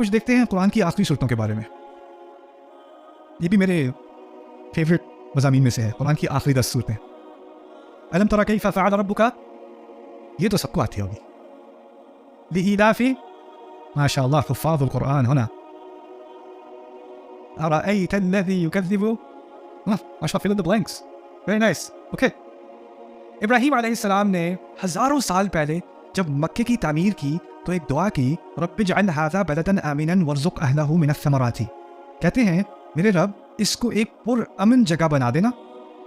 کچھ دیکھتے ہیں قرآن کی آخری صورتوں کے بارے میں. یہ بھی میرے فیوریٹ مضامین میں سے ہے, قرآن کی آخری 10 صورتیں. الم تر کیف فعل ربک, یہ تو سب کو آتی ہوگی. لإیلاف, ماشاء اللہ حفاظ القرآن ہونا. أرأيت الذي يكذب, I shall fill in the blanks. Very nice. Okay. ابراہیم علیہ السلام نے ہزاروں سال پہلے جب مکے کی تعمیر کی تو ایک دعا کی, رب اجعل هذا بلدا آمنا وارزق اهله من الثمرات. کہتے ہیں میرے رب اس کو ایک پر امن جگہ بنا دینا,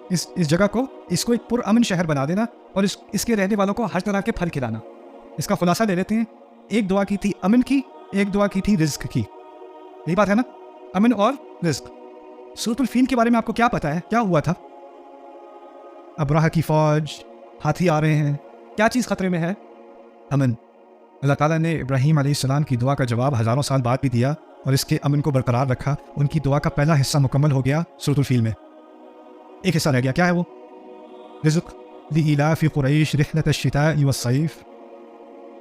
اس جگہ کو اس کو ایک پر امن شہر بنا دینا, اور اس کے رہنے والوں کو ہر طرح کے پھل کھلانا. اس کا خلاصہ لے لیتے ہیں. ایک دعا کی تھی امن کی, ایک دعا کی تھی رزق کی. یہی بات ہے نا, امن اور رزق. سورۃ الفیل کے بارے میں آپ کو کیا پتا ہے, کیا ہوا تھا؟ ابراہ کی فوج, ہاتھی آ رہے ہیں, کیا چیز خطرے میں ہے؟ امن. اللہ تعالیٰ نے ابراہیم علیہ السلام کی دعا کا جواب ہزاروں سال بعد بھی دیا اور اس کے امن کو برقرار رکھا. ان کی دعا کا پہلا حصہ مکمل ہو گیا سورۃ الفیل میں. ایک حصہ رہ گیا, کیا ہے وہ؟ رزق. لإیلاف قریش رحلۃ الشتاء والصیف.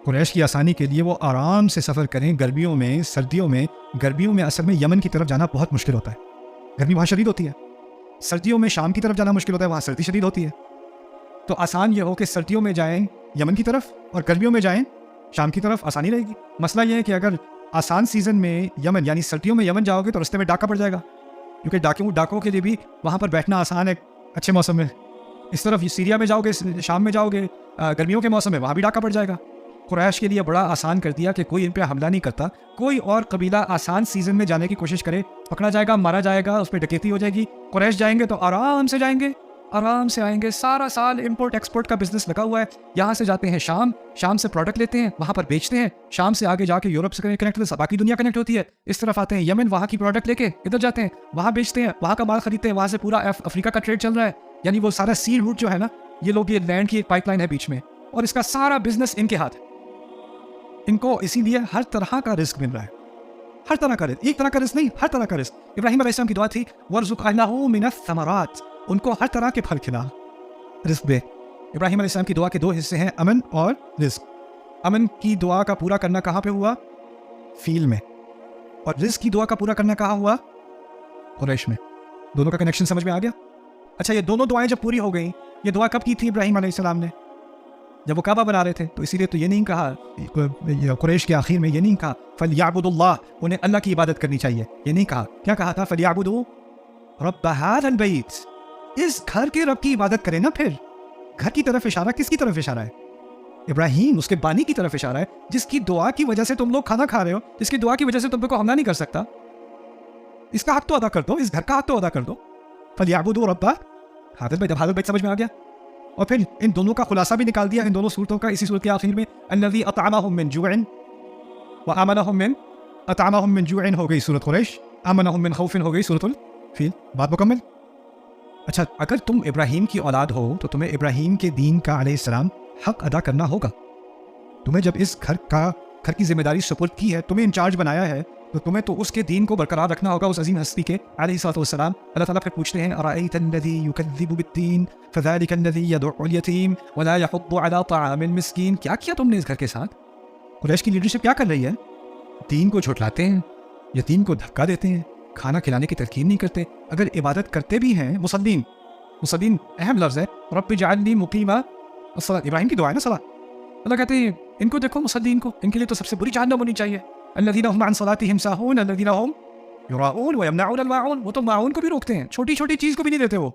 قریش کی آسانی کے لیے وہ آرام سے سفر کریں گرمیوں میں, سردیوں میں. گرمیوں میں اصل میں یمن کی طرف جانا بہت مشکل ہوتا ہے, گرمی وہاں شدید ہوتی ہے. سردیوں میں شام کی طرف جانا مشکل ہوتا ہے, وہاں سردی شدید ہوتی ہے. تو آسان یہ ہو کہ سردیوں میں جائیں یمن کی طرف اور گرمیوں میں جائیں شام کی طرف, آسانی رہے گی. مسئلہ یہ ہے کہ اگر آسان سیزن میں یمن یعنی سردیوں میں یمن جاؤ گے تو رستے میں ڈاکہ پڑ جائے گا, کیونکہ ڈاکوں کے لیے بھی وہاں پر بیٹھنا آسان ہے اچھے موسم میں. اس طرف سیریا میں جاؤ گے, شام میں جاؤ گے گرمیوں کے موسم میں, وہاں بھی ڈاکہ پڑ جائے گا. قریش کے لیے بڑا آسان کر دیا کہ کوئی ان پہ حملہ نہیں کرتا. کوئی اور قبیلہ آسان سیزن میں جانے کی کوشش کرے, پکڑا جائے گا, مارا جائے گا, اس پہ ڈکیتی ہو جائے گی. قریش جائیں گے تو آرام سے جائیں گے, آرام سے آئیں گے. سارا سال امپورٹ ایکسپورٹ کا بزنس لگا ہوا ہے. یہاں سے جاتے ہیں شام, شام سے پروڈکٹ لیتے ہیں, وہاں پر بیچتے ہیں. شام سے آگے جا کے یورپ سے کنیکٹ ہوتے ہیں, باقی دنیا کنیکٹ ہوتی ہے. اس طرف آتے ہیں یمن, وہاں کی پروڈکٹ لے کے ادھر جاتے ہیں, وہاں بیچتے ہیں, وہاں کا مال خریدتے ہیں. وہاں سے پورا افریقہ کا ٹریڈ چل رہا ہے. یعنی وہ سارا سی روٹ جو ہے نا, یہ لوگ, یہ لینڈ کی ایک پائپ لائن ہے بیچ میں, اور اس کا سارا بزنس ان کے ہاتھ ہے. ان کو اسی لیے ہر طرح کا رزق مل رہا ہے, ہر طرح کا رزق, ایک طرح کا رزق نہیں, ہر طرح کا رزق. ابراہیم علیہ السلام کی دعا تھی وارزق اهله من الثمرات, ان کو ہر طرح کے پھل کھلا, رزق دے. ابراہیم علیہ السلام کی دعا کے 2 حصے ہیں, امن اور رزق. امن کی دعا کا پورا کرنا کہاں پہ ہوا؟ فیل میں. اور رزق کی دعا کا پورا کرنا کہاں ہوا؟ قریش میں. دونوں کا کنیکشن سمجھ میں آ گیا؟ اچھا, یہ دونوں دعائیں جب پوری ہو گئیں, یہ دعا کب کی تھی ابراہیم علیہ السلام نے؟ جب وہ کعبہ بنا رہے تھے. تو اسی لیے تو یہ نہیں کہا قریش کے آخر میں, یہ نہیں کہا فَلْيَعْبُدُوا اللَّهَ, انہیں اللہ کی عبادت کرنی چاہیے, یہ نہیں کہا. کیا کہا تھا؟ فَلْيَعْبُدُوا رَبَّ هَذَا الْبَيْتِ, اس گھر کے رب کی عبادت کریں نا. پھر گھر کی طرف اشارہ کس کی طرف اشارہ ہے؟ ابراہیم, اس کے بانی کی طرف اشارہ ہے, جس کی دعا کی وجہ سے تم لوگ کھانا کھا رہے ہو, جس کی دعا کی وجہ سے تم کو حملہ نہیں کر سکتا. اس کا حق تو ادا کر دو, اس گھر کا حق تو ادا کر دو. فَلْيَعْبُدُوا رَبَّ هَذَا الْبَيْتِ. هَذَا الْبَيْتِ سمجھ میں آ گیا؟ اور پھر ان دونوں کا خلاصہ بھی نکال دیا, ان دونوں صورتوں کا, اسی صورت کے آخر میں الذی اطعمہم من جوع وآمنہم من, اطعمہم من جوع ہو گئی سورۃ قریش, آمنہم من خوف ہو گئی سورۃ الفیل. بات مکمل. اچھا, اگر تم ابراہیم کی اولاد ہو تو تمہیں ابراہیم کے دین کا علیہ السلام حق ادا کرنا ہوگا. تمہیں جب اس گھر کی ذمہ داری سپرد کی ہے, تمہیں انچارج بنایا ہے, تو تمہیں تو اس کے دین کو برقرار رکھنا ہوگا, اس عظیم ہستی کے علیہ الصلوۃ والسلام. اللہ تعالیٰ پھر پوچھتے ہیں أَرَأَيْتَ الَّذِي يُكَذِّبُ بِالدِّينِ فَذَلِكَ الَّذِي يَدُعُّ الْيَتِيمَ وَلَا يَحُضُّ عَلَىٰ طَعَامِ الْمِسْكِينِ. کیا کیا تم نے اس گھر کے ساتھ؟ قریش کی لیڈرشپ کیا کر رہی ہے؟ دین کو جھٹلاتے ہیں, یتیم کو دھکا دیتے ہیں, کھانا کھلانے کی تلقین نہیں کرتے. اگر عبادت کرتے بھی ہیں, مصلین اہم لفظ ہے, رب اجعلنی مقیم الصلاۃ, ابراہیم کی دعا ہے نا صلاۃ. اللہ کہتے ہیں ان کو دیکھو, مصلین کو, ان کے لیے تو سب سے بری جہنم ہونی چاہیے. الذین هم عن صلاتهم ساہون الذین هم یراؤون ویمنعون الماعون. وہ تو معاون کو بھی روکتے ہیں, چھوٹی چھوٹی چیز کو بھی نہیں دیتے. وہ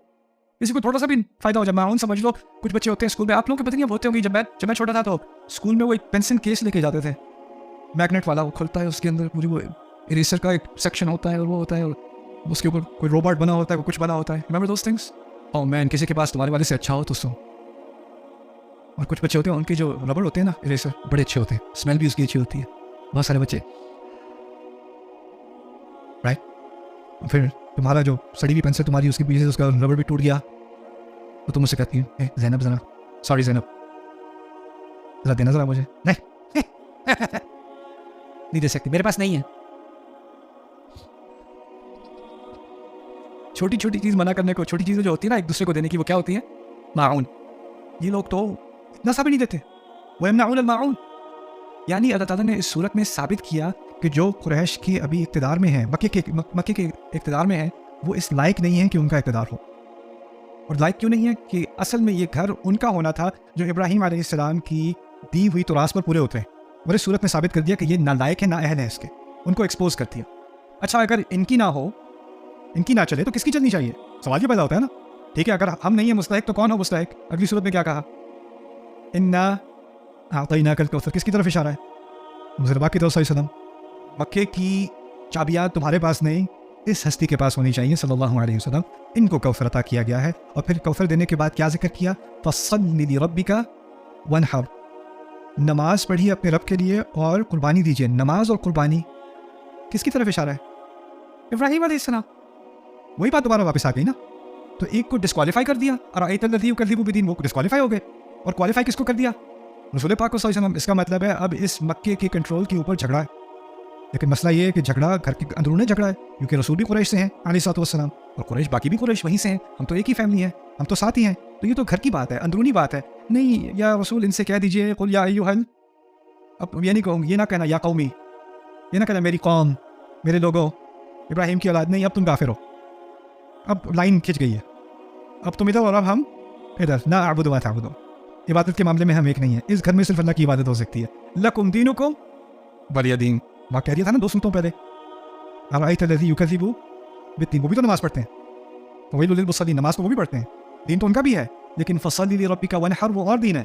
کسی کو تھوڑا سا بھی فائدہ ہو جائے, معاون سمجھ لو. کچھ بچے ہوتے ہیں اسکول میں, آپ لوگوں کے پتہ نہیں ہوتے ہوں گے, جب میں چھوٹا تھا تو اسکول میں وہ ایک پینسل کیس لے کے جاتے تھے, میگنیٹ والا, وہ کھلتا ہے, اس کے اندر پوری وہ اریسر کا ایک سیکشن ہوتا ہے, اور وہ ہوتا ہے, اور اس کے اوپر کوئی روبوٹ بنا ہوتا ہے, کوئی کچھ بنا ہوتا ہے. Remember those things? Oh man, کسی کے پاس تمہارے والے سے اچھا ہو تو سو. اور کچھ بچے ہوتے ہیں, ان کے جو ربڑ ہوتے ہیں نا, اریسر, بڑے اچھے ہوتے ہیں, اسمیل بھی اس کی اچھی ہوتی ہے. بہت سارے بچے, رائٹ. پھر تمہارا جو سڑی ہوئی پینسل تمہاری, اس کی پیچھے سے اس کا ربڑ بھی ٹوٹ گیا, تو تم مجھ سے کہتی ہیں زینب ذرا, سوری زینب, ذرا دینا ذرا مجھے. نہیں دے سکتی, میرے پاس نہیں ہے. چھوٹی چھوٹی چیز منع کرنے کو, چھوٹی چیزیں جو ہوتی ہیں نا ایک دوسرے کو دینے کی, وہ کیا ہوتی ہیں؟ معاون. یہ لوگ تو اتنا سا بھی نہیں دیتے. وَيَمْنَعُونَ الْمَاعُونَ. یعنی اللہ تعالیٰ نے اس صورت میں ثابت کیا کہ جو قریش کے ابھی اقتدار میں ہیں، مکے کے اقتدار میں ہیں، وہ اس لائق نہیں ہیں کہ ان کا اقتدار ہو. اور لائق کیوں نہیں ہے؟ کہ اصل میں یہ گھر ان کا ہونا تھا جو ابراہیم علیہ السلام کی دی ہوئی تراث پر پورے ہوتے ہیں. اور اس صورت میں ثابت کر دیا کہ یہ نالائق ہے، نا اہل ہے اس کے، ان کو ایکسپوز کر دیا. اچھا اگر ان کی نہ ہو، ان کی نہ چلے تو کس کی چلنی چاہیے؟ سوال یہ پیدا ہوتا ہے نا. ٹھیک ہے، اگر ہم نہیں ہیں مستحق تو کون ہو مستحق؟ اگلی صورت میں کیا کہا؟ انا اعطیناک الکوثر. کس کی طرف اشارہ ہے؟ حضرت پاک کی طرف صلی اللہ علیہ وسلم. مکے کی چابیاں تمہارے پاس نہیں، اس ہستی کے پاس ہونی چاہیے صلی اللہ علیہ وسلم. ان کو کوثر عطا کیا گیا ہے. اور پھر کوثر دینے کے بعد کیا ذکر کیا؟ فصلی لربک وانحر. نماز پڑھیے اپنے رب کے لیے اور قربانی دیجیے. نماز اور قربانی کس کی طرف اشارہ ہے؟ ابراہیم علیہ السلام. وہی بات دوبارہ واپس آ گئی نا. تو ایک کو ڈسکوالیفائی کر دیا، ارأیت الذی یکذب بالدین، وہ ڈسکوالیفائی ہو گئے. اور کوالیفائی کس کو کر دیا؟ رسول پاک صلی اللہ علیہ وسلم. اس کا مطلب ہے اب اس مکے کے کنٹرول کے اوپر جھگڑا ہے. لیکن مسئلہ یہ ہے کہ جھگڑا گھر کے اندرون جھگڑا ہے، کیونکہ رسول بھی قریش سے ہیں علیہ الصلوۃ والسلام، اور قریش باقی بھی قریش وہیں سے ہیں. ہم تو ایک ہی فیملی ہیں، ہم تو ساتھ ہی ہیں. تو یہ تو گھر کی بات ہے، اندرونی بات ہے. نہیں یا رسول ان سے کہہ دیجئے قل یا ایھا، اب یہ نہیں کہوں، یہ نہ کہنا یا قومی، یہ نہ کہنا میری قوم، میرے لوگوں، ابراہیم کی اولاد. نہیں، اب تم کافر ہو. اب لائن کھنچ گئی ہے. اب تم ادھر اور اب ہم ادھر. لا اعبد ما تعبدون. عبادت کے معاملے میں ہم ایک نہیں ہیں. اس گھر میں صرف اللہ کی عبادت ہو سکتی ہے. لکم دینکم ولی دین. وہاں کہہ دیا تھا نا 2 سنتوں پہلے. ارأیت الذی یکذب بالدین، وہ بھی تو نماز پڑھتے ہیں. ویل للمصلین، نماز تو وہ بھی پڑھتے ہیں، دین تو ان کا بھی ہے. لیکن فصلی لربک وانحر وہ اور دین ہے،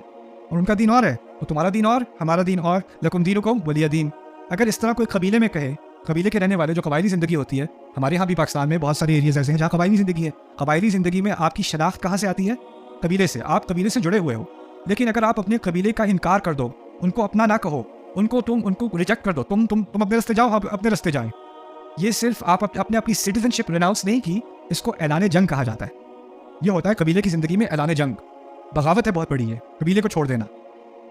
اور ان کا دین اور ہے. تو تمہارا دین اور، ہمارا دین اور. لکم دینکم ولی دین. اگر اس طرح کوئی قبیلے میں کہے، قبیلے کے رہنے والے جو قبائلی زندگی ہوتی ہے، ہمارے ہاں بھی پاکستان میں بہت سارے ایریاز ایسے ہیں جہاں قبائلی زندگی ہے. قبائلی زندگی میں آپ کی شناخت کہاں سے آتی ہے؟ قبیلے سے. آپ قبیلے سے جڑے ہوئے ہو. لیکن اگر آپ اپنے قبیلے کا انکار کر دو، ان کو اپنا نہ کہو، ان کو ریجیکٹ کر دو، تم اپنے راستے جاؤ، اپنے راستے جائیں. یہ صرف آپ اپنی سٹیزن شپ ریناؤنس نہیں کی، اس کو اعلان جنگ کہا جاتا ہے. یہ ہوتا ہے قبیلے کی زندگی میں اعلان جنگ. بغاوت ہے بہت بڑی ہے قبیلے کو چھوڑ دینا.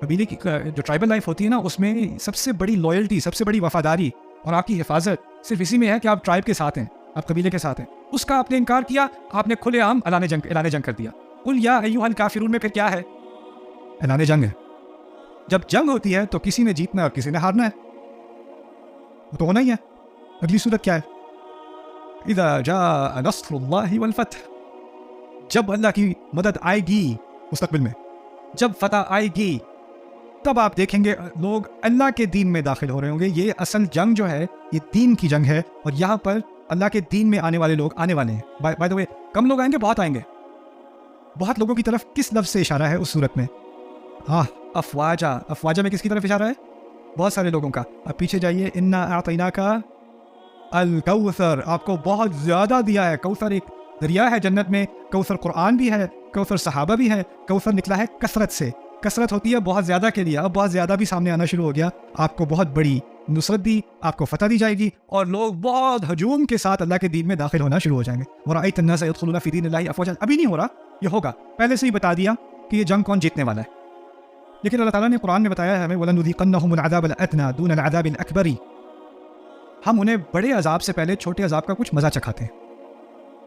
قبیلے کی جو ٹرائبل لائف ہوتی ہے نا، اس میں سب سے بڑی لائلٹی، سب سے بڑی وفاداری اور آپ کی حفاظت صرف اسی میں ہے کہ آپ ٹرائب کے ساتھ ہیں، آپ قبیلے کے ساتھ ہیں. اس کا آپ نے انکار کیا، آپ نے کھلے عام اعلان جنگ کر دیا. قل یا ایھا الکافرون میں پھر کیا ہے؟ اعلان جنگ ہے. جب جنگ ہوتی ہے تو کسی نے جیتنا اور کسی نے ہارنا ہے، وہ تو ہونا ہی ہے. اگلی صورت کیا ہے؟ اذا جاء نصر اللہ والفتح. جب اللہ کی مدد آئے گی مستقبل میں، جب فتح آئے گی، تب آپ دیکھیں گے لوگ اللہ کے دین میں داخل ہو رہے ہوں گے. یہ اصل جنگ جو ہے یہ دین کی جنگ ہے، اور یہاں پر اللہ کے دین میں آنے والے لوگ آنے والے ہیں. بائی دا وے، کم لوگ آئیں گے؟ بہت آئیں گے. بہت لوگوں کی طرف کس لفظ سے اشارہ ہے اس صورت میں؟ افواجا. افواجا میں کس کی طرف اشارہ ہے؟ بہت سارے لوگوں کا. اب پیچھے جائیے. انا اعطیناک الکوثر. آپ کو بہت زیادہ دیا ہے. کوثر ایک دریا ہے جنت میں، کوثر قرآن بھی ہے، کوثر صحابہ بھی ہے. کوثر نکلا ہے کثرت سے. کثرت ہوتی ہے بہت زیادہ کے لیے. اب بہت زیادہ بھی سامنے آنا شروع ہو گیا. آپ کو بہت بڑی نصرت دی، آپ کو فتح دی جائے گی، اور لوگ بہت ہجوم کے ساتھ اللہ کے دین میں داخل ہونا شروع ہو جائیں گے. ورأیت الناس يدخلون فی دین اللہ افواجا. ابھی نہیں ہو رہا، یہ ہوگا. پہلے سے ہی بتا دیا کہ یہ جنگ کون جیتنے والا ہے. لیکن اللہ تعالیٰ نے قرآن میں بتایا ہے ہمیں وَلَنُذِيقَنَّهُمُ الْعَذَابَ الْأَدْنَىٰ دُونَ الْعَذَابِ الْأَكْبَرِ. ہم انہیں بڑے عذاب سے پہلے چھوٹے عذاب کا کچھ مزہ چکھاتے ہیں.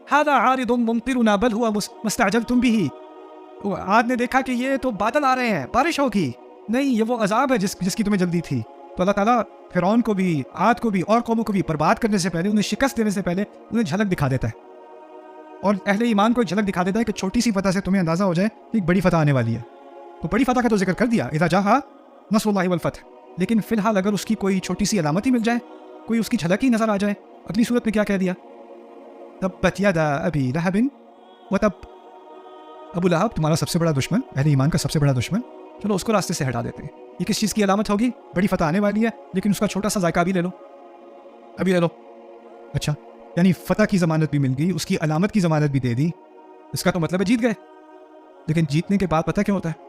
هَذَا عَارِضٌ مُمْطِرُنَا بَلْ هُوَ مَا اسْتَعْجَلْتُمْ بِهِ. عاد نے دیکھا کہ یہ تو بادل آ رہے ہیں، بارش ہوگی. نہیں، یہ وہ عذاب ہے جس کی تمہیں جلدی تھی. تو اللہ تعالیٰ فرعون کو بھی، عاد کو بھی، اور قوموں کو بھی برباد کرنے سے پہلے، انہیں شکست دینے سے پہلے انہیں جھلک دکھا دیتا ہے. اور اہل ایمان کو جھلک دکھا دیتا ہے کہ چھوٹی سی فتح سے تمہیں اندازہ ہو جائے کہ ایک بڑی فتح آنے والی ہے. تو بڑی فتح کا تو ذکر کر دیا، اذا جاء نصر اللہ والفتح. لیکن فی الحال اگر اس کی کوئی چھوٹی سی علامت ہی مل جائے، کوئی اس کی جھلک ہی نظر آ جائے، اگلی صورت میں کیا کہہ دیا؟ تبت یدا ابی لہب وتب. ابو لہب تمہارا سب سے بڑا دشمن، اہل ایمان کا سب سے بڑا دشمن. چلو اس کو راستے سے ہٹا دیتے ہیں. یہ کس چیز کی علامت ہوگی؟ بڑی فتح آنے والی ہے، لیکن اس کا چھوٹا سا ذائقہ بھی لے لو، ابھی لے لو. اچھا، یعنی فتح کی ضمانت بھی مل گئی، اس کی علامت کی ضمانت بھی دے دی. اس کا تو مطلب ہے جیت گئے. لیکن جیتنے کے بعد پتہ کیا ہوتا ہے؟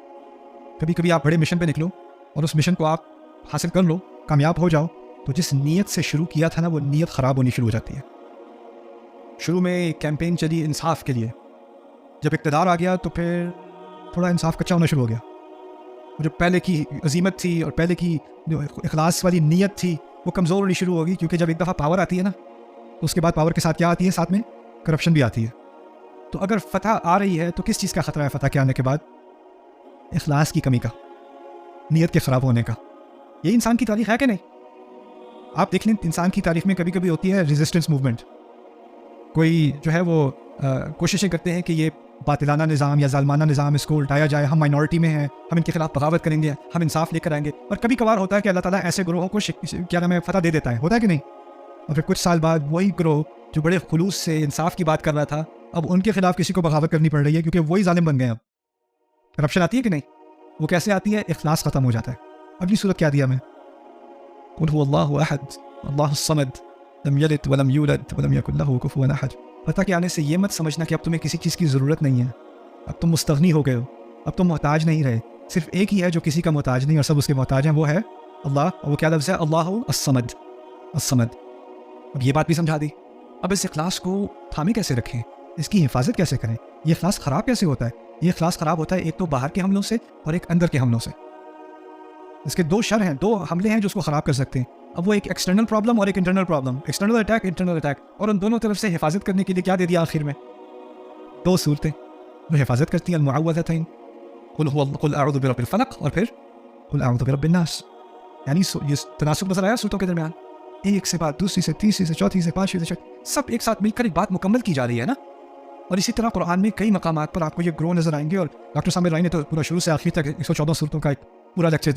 کبھی کبھی آپ بڑے مشن پہ نکلو اور اس مشن کو آپ حاصل کر لو، کامیاب ہو جاؤ، تو جس نیت سے شروع کیا تھا نا، وہ نیت خراب ہونی شروع ہو جاتی ہے. شروع میں کیمپین چلی انصاف کے لیے، جب اقتدار آ گیا تو پھر تھوڑا انصاف کچا ہونا شروع ہو گیا. جو پہلے کی عظیمت تھی اور پہلے کی جو اخلاص والی نیت تھی وہ کمزور ہونی شروع ہوگی. کیونکہ جب ایک دفعہ پاور آتی ہے نا، تو اس کے بعد پاور کے ساتھ کیا آتی ہے؟ ساتھ میں کرپشن بھی آتی ہے. تو اگر فتح آ رہی ہے تو کس چیز کا خطرہ ہے فتح کے آنے کے بعد؟ اخلاص کی کمی کا، نیت کے خراب ہونے کا. یہ انسان کی تاریخ ہے کہ نہیں؟ آپ دیکھ لیں انسان کی تاریخ میں کبھی کبھی ہوتی ہے ریزسٹنس موومنٹ. کوئی جو ہے وہ کوششیں کرتے ہیں کہ یہ باطلانہ نظام یا ظالمانہ نظام اس کو الٹایا جائے, ہم مائنورٹی میں ہیں, ہم ان کے خلاف بغاوت کریں گے, ہم انصاف لے کر آئیں گے. اور کبھی کبھار ہوتا ہے کہ اللہ تعالیٰ ایسے گروہوں کو کیا نام ہے فتح دے دیتا ہے کہ نہیں. اور پھر کچھ سال بعد وہی گروہ جو بڑے خلوص سے انصاف کی بات کر رہا تھا, اب ان کے خلاف کسی کو بغاوت کرنی پڑ رہی ہے کیونکہ وہی ظالم بن گئے. اب کرپشن آتی ہے کہ نہیں؟ وہ کیسے آتی ہے؟ اخلاص ختم ہو جاتا ہے. اگلی صورت کیا دیا میں, قل هو اللہ احد اللہ الصمد لم یلد ولم یولد ولم یکن له کفوا احد. پتہ کہ آنے سے یہ مت سمجھنا کہ اب تمہیں کسی چیز کی ضرورت نہیں ہے, اب تم مستغنی ہو گئے ہو, اب تم محتاج نہیں رہے. صرف ایک ہی ہے جو کسی کا محتاج نہیں اور سب اس کے محتاج ہیں, وہ ہے اللہ. اور وہ کیا لفظ ہے؟ اللہ الصمد. الصمد. اب یہ بات بھی سمجھا دی. اب اس اخلاص کو تھامے کیسے رکھیں, اس کی حفاظت کیسے کریں؟ یہ اخلاص خراب کیسے ہوتا ہے؟ یہ اخلاص خراب ہوتا ہے ایک تو باہر کے حملوں سے اور ایک اندر کے حملوں سے. اس کے دو شر ہیں, دو حملے ہیں جو اس کو خراب کر سکتے ہیں. اب وہ ایک ایکسٹرنل پرابلم اور ایک internal problem, external attack internal attack. اور ان دونوں طرف سے حفاظت کرنے کے لیے کیا دے دیا آخر میں؟ دو صورتیں جو حفاظت کرتی ہیں, المعوذتین, قل اعوذ برب الفلق اور پھر قل اعوذ برب الناس. یعنی یہ تناسب نظر آیا صورتوں کے درمیان, ایک سے بات دوسری سے تیسری سے چوتھی سے پانچویں سے سب ایک ساتھ مل کر ایک بات مکمل کی جا رہی ہے نا. اور اسی طرح قرآن میں کئی مقامات پر آپ کو یہ گروہ نظر آئیں گے. اور ڈاکٹر سامر رائی نے تو پورا شروع سے آخر تک 114 صورتوں کا ایک پورا لیکچر دیا.